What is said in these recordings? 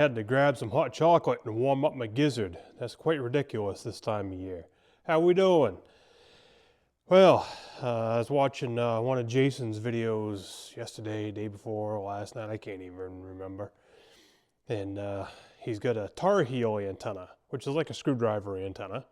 I had to grab some hot chocolate and warm up my gizzard. That's quite ridiculous this time of year. How we doing? Well, I was watching one of Jason's videos yesterday, day before, last night, I can't even remember. And he's got a tar heel antenna, which is like a screwdriver antenna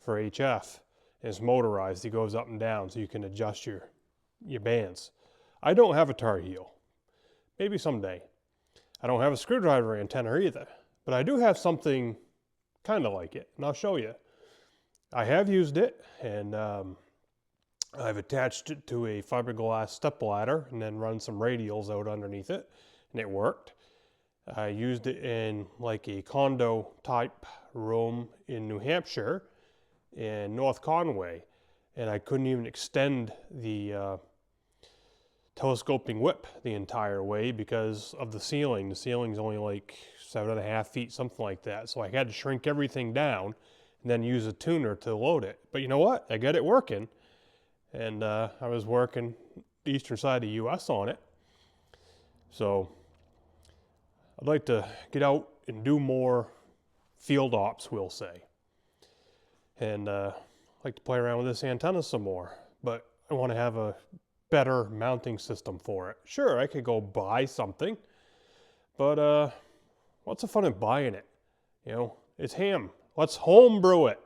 for HF. And it's motorized, he goes up and down so you can adjust your bands. I don't have a tar heel, maybe someday. I don't have a screwdriver antenna either, but I do have something kind of like it, and I'll show you. I have used it, and I've attached it to a fiberglass stepladder and then run some radials out underneath it, and it worked. I used it in like a condo type room in New Hampshire in North Conway, and I couldn't even extend the telescoping whip the entire way because of the ceiling. The ceiling's only like 7.5 feet, something like that. So I had to shrink everything down and then use a tuner to load it. But you know what? I got it working. And I was working the eastern side of the US on it. So I'd like to get out and do more field ops, we'll say. And I'd like to play around with this antenna some more. But I want to have a better mounting system for it. Sure, I could go buy something, but what's the fun in buying it? You know, it's ham. Let's homebrew it.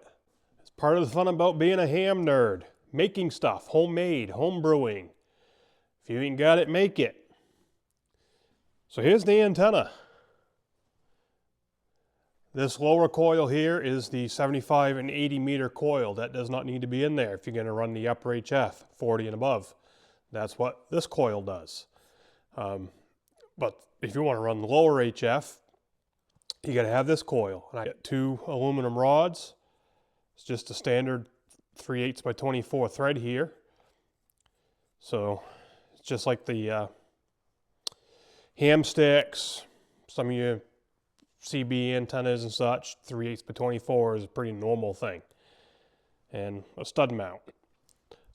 It's part of the fun about being a ham nerd. Making stuff, homemade, home brewing. If you ain't got it, make it. So here's the antenna. This lower coil here is the 75 and 80 meter coil. That does not need to be in there if you're going to run the upper HF, 40 and above. That's what this coil does. But if you want to run the lower HF, you got to have this coil. And I got 2 aluminum rods. It's just a standard 3/8 by 24 thread here. So it's just like the ham sticks, some of your CB antennas and such. 3/8 by 24 is a pretty normal thing. And a stud mount.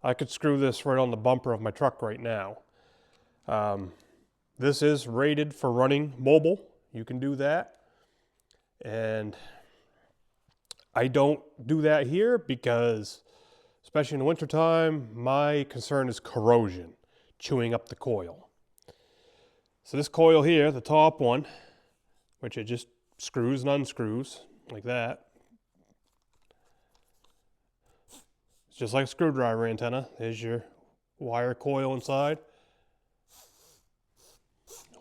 I could screw this right on the bumper of my truck right now. This is rated for running mobile. You can do that. And I don't do that here because, especially in the wintertime, my concern is corrosion, chewing up the coil. So this coil here, the top one, which it just screws and unscrews like that. It's just like a screwdriver antenna. There's your wire coil inside.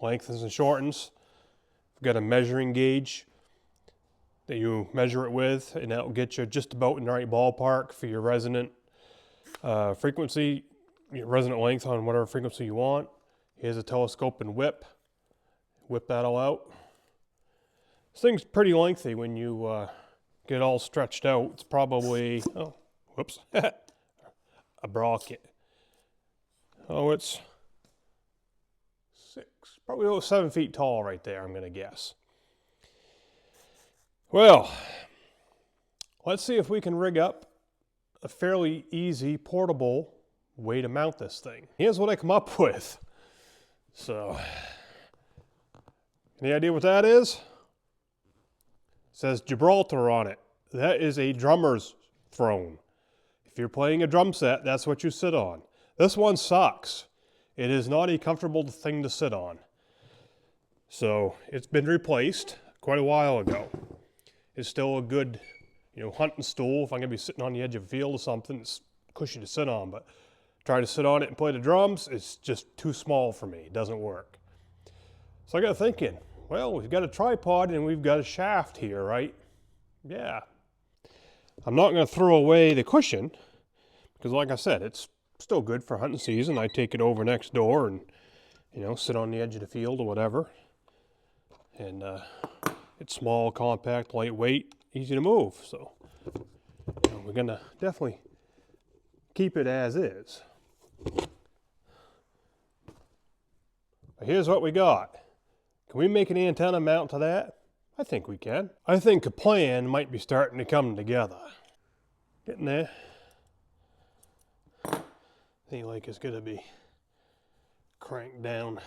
Lengthens and shortens. We've got a measuring gauge that you measure it with, and that will get you just about in the right ballpark for your resonant frequency, your resonant length on whatever frequency you want. Here's a telescope and whip. Whip that all out. This thing's pretty lengthy when you get it all stretched out. It's probably, oh, whoops, a bracket. Oh, it's probably about 7 feet tall right there, I'm going to guess. Well, let's see if we can rig up a fairly easy, portable way to mount this thing. Here's what I come up with. So, any idea what that is? It says Gibraltar on it. That is a drummer's throne. If you're playing a drum set, that's what you sit on. This one sucks. It is not a comfortable thing to sit on. So it's been replaced quite a while ago. It's still a good, hunting stool. If I'm gonna be sitting on the edge of a field or something, it's cushy to sit on, but try to sit on it and play the drums, it's just too small for me. It doesn't work. So I got thinking, well, we've got a tripod and we've got a shaft here, right? Yeah. I'm not gonna throw away the cushion because like I said, it's still good for hunting season. I take it over next door and, sit on the edge of the field or whatever. And it's small, compact, lightweight, easy to move. So we're gonna definitely keep it as is. But here's what we got. Can we make an antenna mount to that? I think we can. I think a plan might be starting to come together. Getting there. I think like it's gonna be cranked down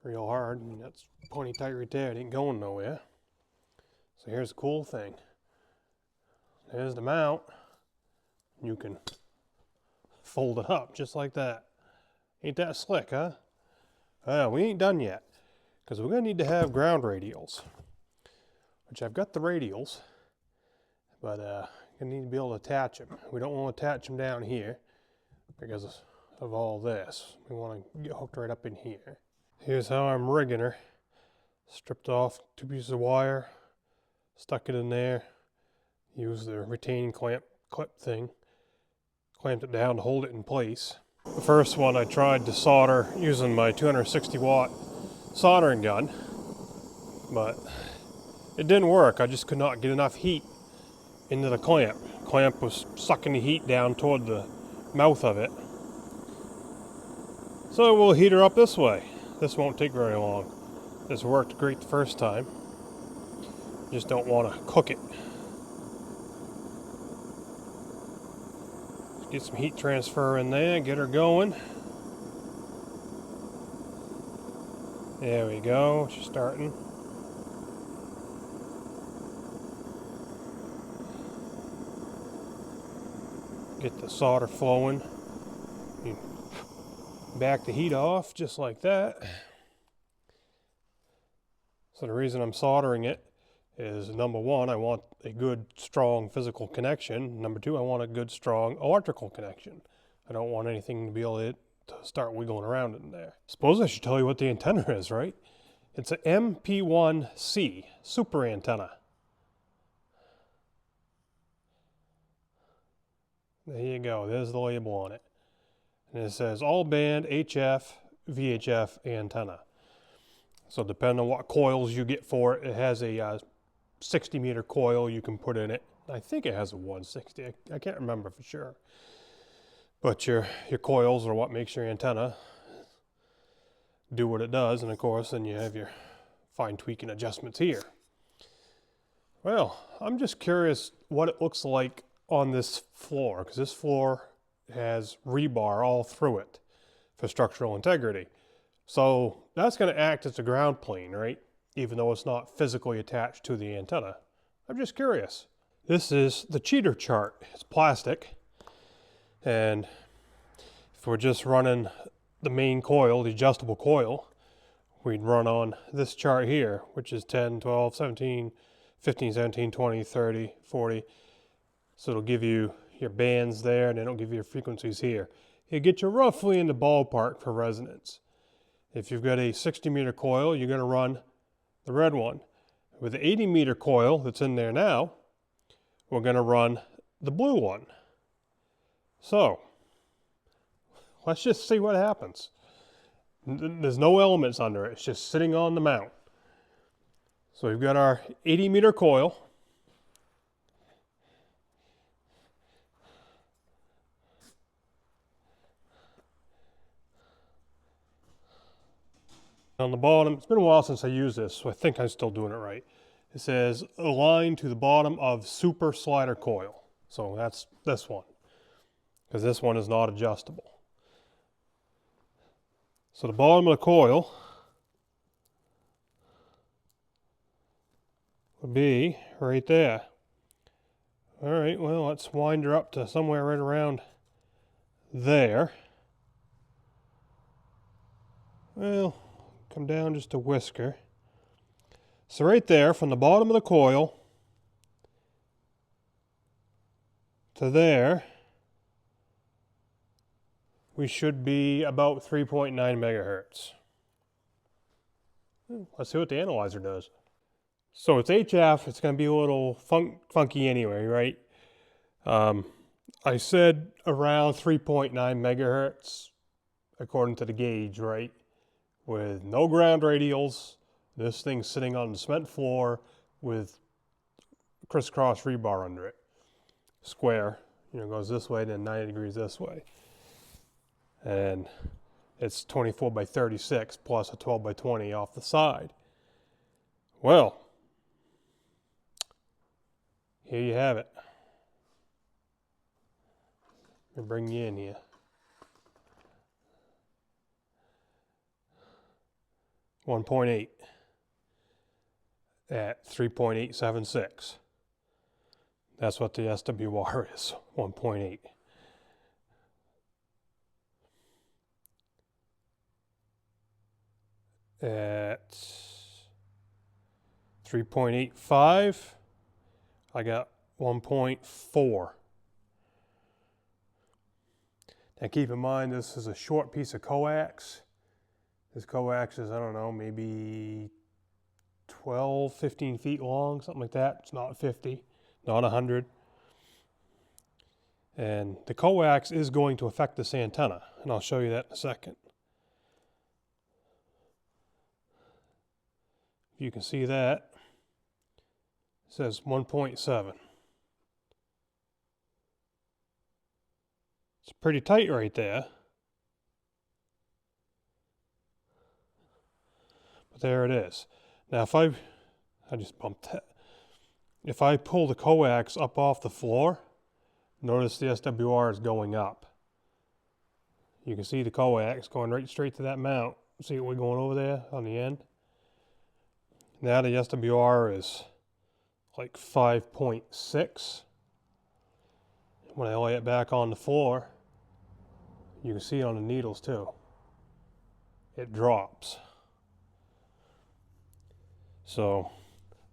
real hard. I mean, that's plenty tight right there. It ain't going nowhere. So here's the cool thing. There's the mount. You can fold it up just like that. Ain't that slick, huh? Well, we ain't done yet, because we're going to need to have ground radials, which I've got the radials, but you need to be able to attach them. We don't want to attach them down here because of all this. We want to get hooked right up in here. Here's how I'm rigging her. Stripped off 2 pieces of wire, stuck it in there, used the retaining clip thing, clamped it down to hold it in place. The first one I tried to solder using my 260 watt soldering gun, but it didn't work. I just could not get enough heat into the clamp. The clamp was sucking the heat down toward the mouth of it. So we'll heat her up this way. This won't take very long. This worked great the first time. Just don't want to cook it. Get some heat transfer in there, get her going. There we go, she's starting. Get the solder flowing. You back the heat off just like that. So the reason I'm soldering it is, number one, I want a good, strong physical connection. Number two, I want a good, strong electrical connection. I don't want anything to be able to start wiggling around in there. Suppose I should tell you what the antenna is, right? It's an MP1C super antenna. There you go, there's the label on it. And it says all band HF, VHF antenna. So depending on what coils you get for it, it has a 60 meter coil you can put in it. I think it has a 160, I can't remember for sure. But your coils are what makes your antenna do what it does, and of course then you have your fine tweaking adjustments here. Well, I'm just curious what it looks like on this floor, because this floor has rebar all through it for structural integrity. So that's going to act as a ground plane, right? Even though it's not physically attached to the antenna. I'm just curious. This is the cheater chart. It's plastic. And if we're just running the main coil, the adjustable coil, we'd run on this chart here, which is 10, 12, 17, 15, 17, 20, 30, 40. So it'll give you your bands there, and then it'll give you your frequencies here. It'll get you roughly in the ballpark for resonance. If you've got a 60 meter coil, you're going to run the red one. With the 80 meter coil that's in there now, we're going to run the blue one. So let's just see what happens. There's no elements under it. It's just sitting on the mount. So we've got our 80 meter coil. On the bottom, it's been a while since I used this, so I think I'm still doing it right. It says align to the bottom of super slider coil. So that's this one, because this one is not adjustable. So the bottom of the coil would be right there. All right, well, let's wind her up to somewhere right around there. Well, come down just a whisker. So right there, from the bottom of the coil to there, we should be about 3.9 megahertz. Let's see what the analyzer does. So it's HF, it's going to be a little funky anyway, right? I said around 3.9 megahertz according to the gauge, right? With no ground radials, this thing's sitting on the cement floor with crisscross rebar under it. Square, goes this way, then 90 degrees this way. And it's 24 by 36 plus a 12 by 20 off the side. Well, here you have it. Let me bring you in here. 1.8 at 3.876. That's what the SWR is, 1.8. At 3.85, I got 1.4. Now keep in mind, this is a short piece of coax. This coax is, I don't know, maybe 12, 15 feet long, something like that. It's not 50, not 100. And the coax is going to affect this antenna, and I'll show you that in a second. If you can see that, it says 1.7. It's pretty tight right there. But there it is. Now if I just bumped that. If I pull the coax up off the floor, notice the SWR is going up. You can see the coax going right straight to that mount. See what we're going over there on the end? Now the SWR is like 5.6. When I lay it back on the floor, you can see on the needles too. It drops. So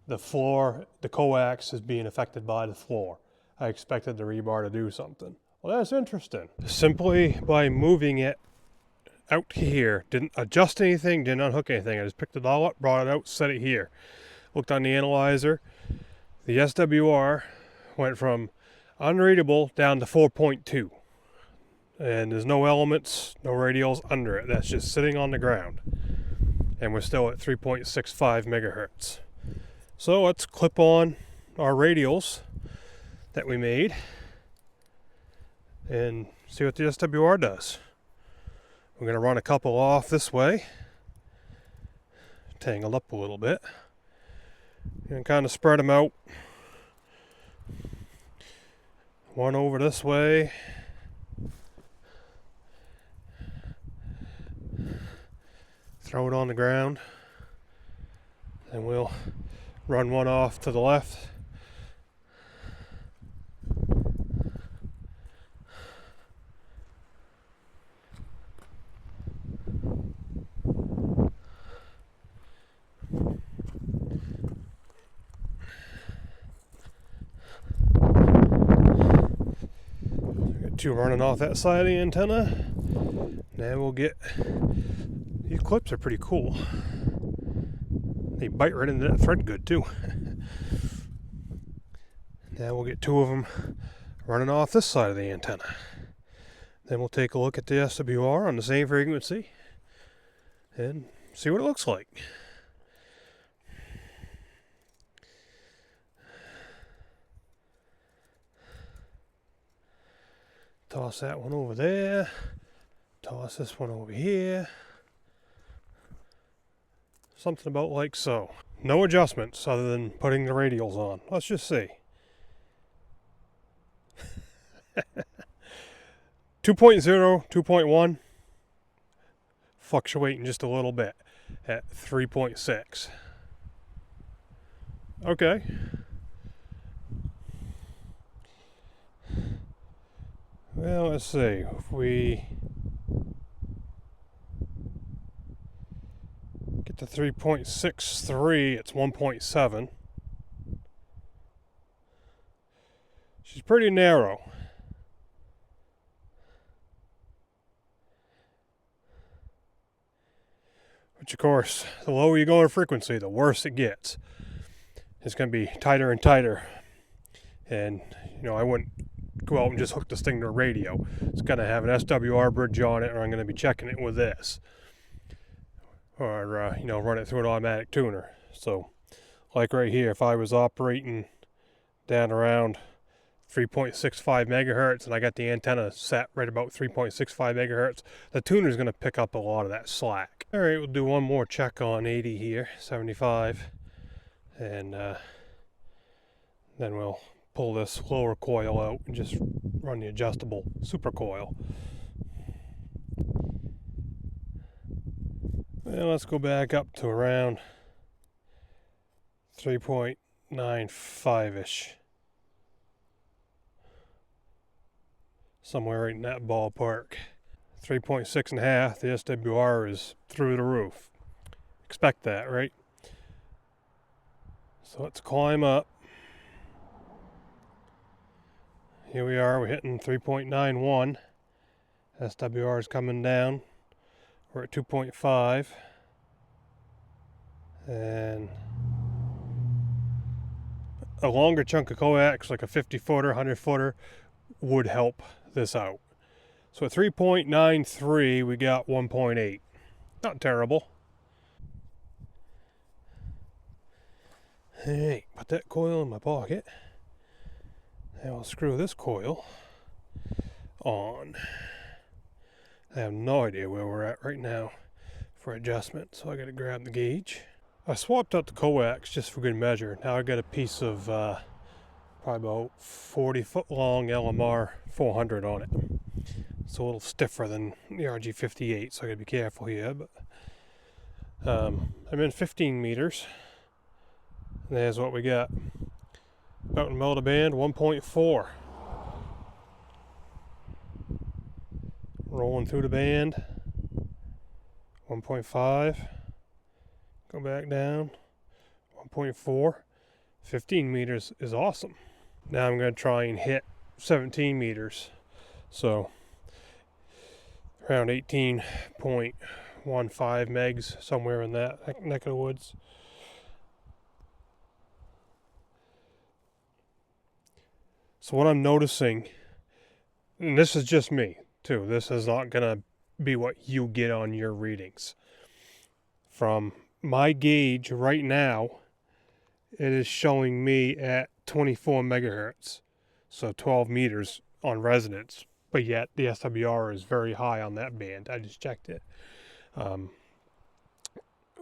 the floor, the coax is being affected by the floor. I expected the rebar to do something. Well, that's interesting. Simply by moving it out here, didn't adjust anything, didn't unhook anything. I just picked it all up, brought it out, set it here. Looked on the analyzer. The SWR went from unreadable down to 4.2. And there's no elements, no radials under it. That's just sitting on the ground. And we're still at 3.65 megahertz. So let's clip on our radials that we made and see what the SWR does. We're going to run a couple off this way, tangled up a little bit, and kind of spread them out. One over this way, throw it on the ground, and we'll run one off to the left. Got two running off that side of the antenna. Now we'll get, these clips are pretty cool. They bite right into that thread good too. Now we'll get two of them running off this side of the antenna. Then we'll take a look at the SWR on the same frequency and see what it looks like. Toss that one over there. Toss this one over here. Something about like so. No adjustments other than putting the radials on. Let's just see. 2.0, 2.1. Fluctuating just a little bit at 3.6. Okay. Well, let's see. If we get to 3.63, it's 1.7. She's pretty narrow. Which of course, the lower you go in frequency, the worse it gets. It's going to be tighter and tighter. And, you know, I wouldn't go out and just hook this thing to a radio. It's going to have an SWR bridge on it, or I'm going to be checking it with this. Or, you know, run it through an automatic tuner. So, like right here, if I was operating down around 3.65 megahertz and I got the antenna set right about 3.65 megahertz, the tuner's going to pick up a lot of that slack. All right, we'll do one more check on 80 here, 75, and then we'll pull this lower coil out and just run the adjustable super coil. Well, let's go back up to around 3.95-ish. Somewhere right in that ballpark. 3.6 and a half, the SWR is through the roof. Expect that, right? So let's climb up. Here we are, we're hitting 3.91. SWR is coming down. We're at 2.5. And a longer chunk of coax, like a 50-footer, 100-footer, would help this out. So at 3.93, we got 1.8. Not terrible. Alright, put that coil in my pocket. Now I'll screw this coil on. I have no idea where we're at right now for adjustment, so I gotta grab the gauge. I swapped out the coax just for good measure. Now I got a piece of probably about 40-foot long LMR 400 on it. It's a little stiffer than the RG58, so I gotta be careful here. But I'm in 15 meters. There's what we got. About in the middle of the band, 1.4. Rolling through the band, 1.5. Go back down, 1.4. 15 meters is awesome. Now I'm going to try and hit 17 meters. So around 18.15 megs, somewhere in that neck of the woods. So what I'm noticing, and this is just me too, this is not going to be what you get on your readings. From my gauge right now, it is showing me at 24 megahertz, so 12 meters on resonance, but yet the SWR is very high on that band. I just checked it.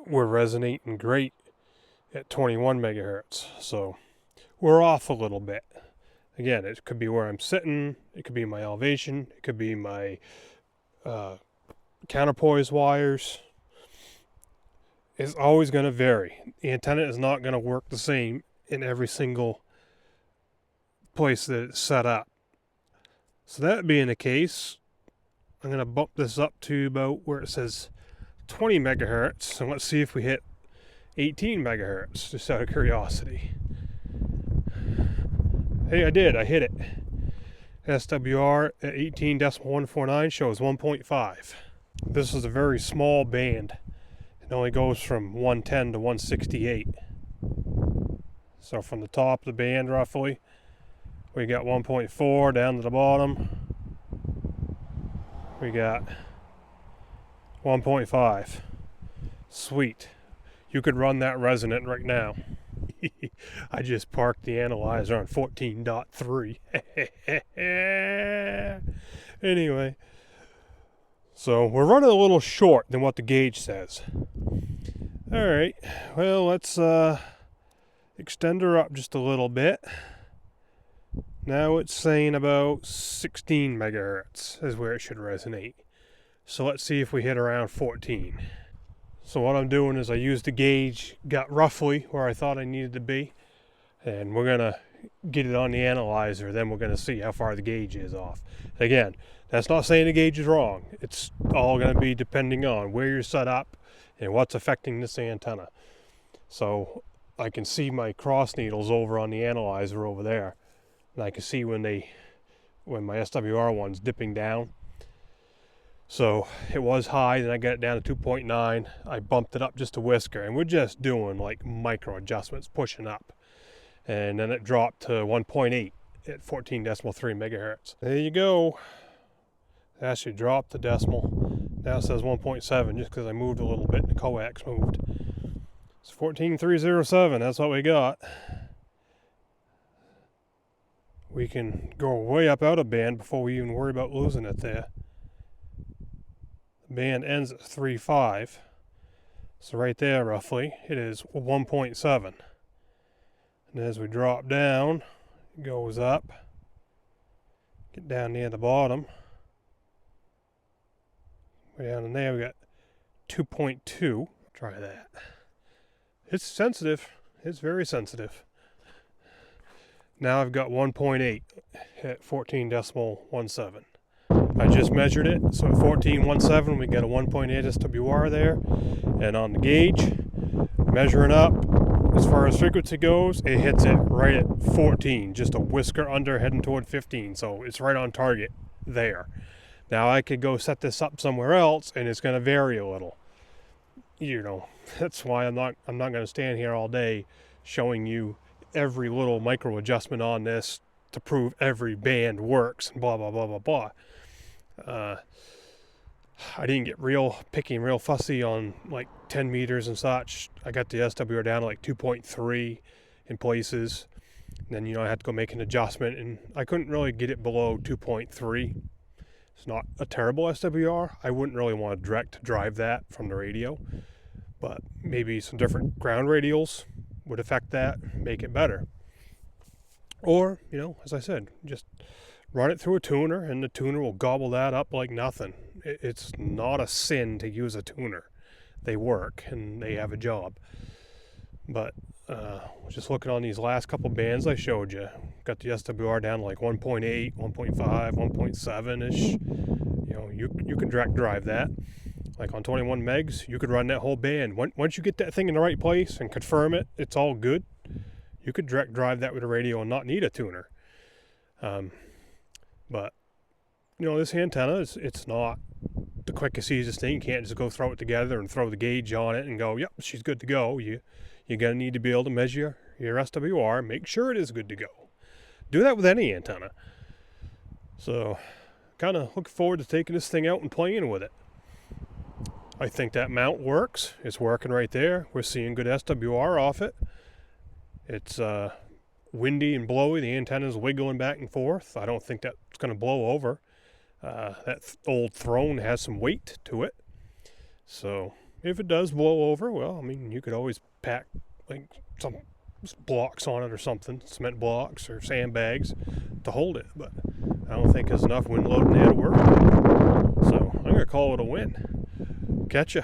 We're resonating great at 21 megahertz, so we're off a little bit. Again, it could be where I'm sitting, it could be my elevation, it could be my counterpoise wires. It's always going to vary. The antenna is not going to work the same in every single place that it's set up. So that being the case, I'm going to bump this up to about where it says 20 megahertz, and let's see if we hit 18 megahertz, just out of curiosity. Hey, I did. I hit it. SWR at 18.149 shows 1.5. This is a very small band. It only goes from 110 to 168. So from the top of the band, roughly, we got 1.4 down to the bottom. We got 1.5. Sweet. You could run that resonant right now. I just parked the analyzer on 14.3. Anyway, so we're running a little short than what the gauge says. Alright, well, let's extend her up just a little bit. Now it's saying about 16 megahertz is where it should resonate. So let's see if we hit around 14. So what I'm doing is I used the gauge, got roughly where I thought I needed to be, and we're going to get it on the analyzer, then we're going to see how far the gauge is off. Again, that's not saying the gauge is wrong. It's all going to be depending on where you're set up and what's affecting this antenna. So I can see my cross needles over on the analyzer over there, and I can see when my SWR one's dipping down. So it was high, then I got it down to 2.9. I bumped it up just a whisker, and we're just doing like micro adjustments, pushing up. And then it dropped to 1.8 at 14.3 megahertz. There you go. It actually dropped the decimal. Now it says 1.7 just because I moved a little bit and the coax moved. It's 14.307, that's what we got. We can go way up out of band before we even worry about losing it there. Band ends at 3.5, so right there roughly it is 1.7, and as we drop down it goes up, get down near the bottom, way down in there we got 2.2. Try that. It's sensitive. It's very sensitive. Now I've got 1.8 at 14.17. I just measured it, so at 14.17 we got a 1.8 SWR there, and on the gauge, measuring up, as far as frequency goes, it hits it right at 14, just a whisker under, heading toward 15, so it's right on target there. Now I could go set this up somewhere else, and it's going to vary a little. You know, that's why I'm not going to stand here all day showing you every little micro adjustment on this to prove every band works and blah blah blah blah blah. I didn't get real picky and real fussy on like 10 meters and such. I got the SWR down to like 2.3 in places. And then, you know, I had to go make an adjustment, and I couldn't really get it below 2.3. It's not a terrible SWR. I wouldn't really want to direct drive that from the radio, but maybe some different ground radials would affect that, make it better. Or, you know, as I said, just run it through a tuner, and the tuner will gobble that up like nothing. It's not a sin to use a tuner. They work, and they have a job. But just looking on these last couple bands I showed you, got the SWR down to like 1.8, 1.5, 1.7-ish. You know, you can direct drive that. Like on 21 megs, you could run that whole band. Once you get that thing in the right place and confirm it, it's all good, you could direct drive that with a radio and not need a tuner. But, you know, this antenna, it's not the quickest, easiest thing. You can't just go throw it together and throw the gauge on it and go, yep, she's good to go. You're going to need to be able to measure your SWR, make sure it is good to go. Do that with any antenna. So, kind of looking forward to taking this thing out and playing with it. I think that mount works. It's working right there. We're seeing good SWR off it. It's windy and blowy. The antenna's wiggling back and forth. I don't think that's going to blow over. That old throne has some weight to it. So if it does blow over, well, I mean, you could always pack like some blocks on it or something, cement blocks or sandbags to hold it. But I don't think there's enough wind load in there to work. So I'm going to call it a win. Catch ya.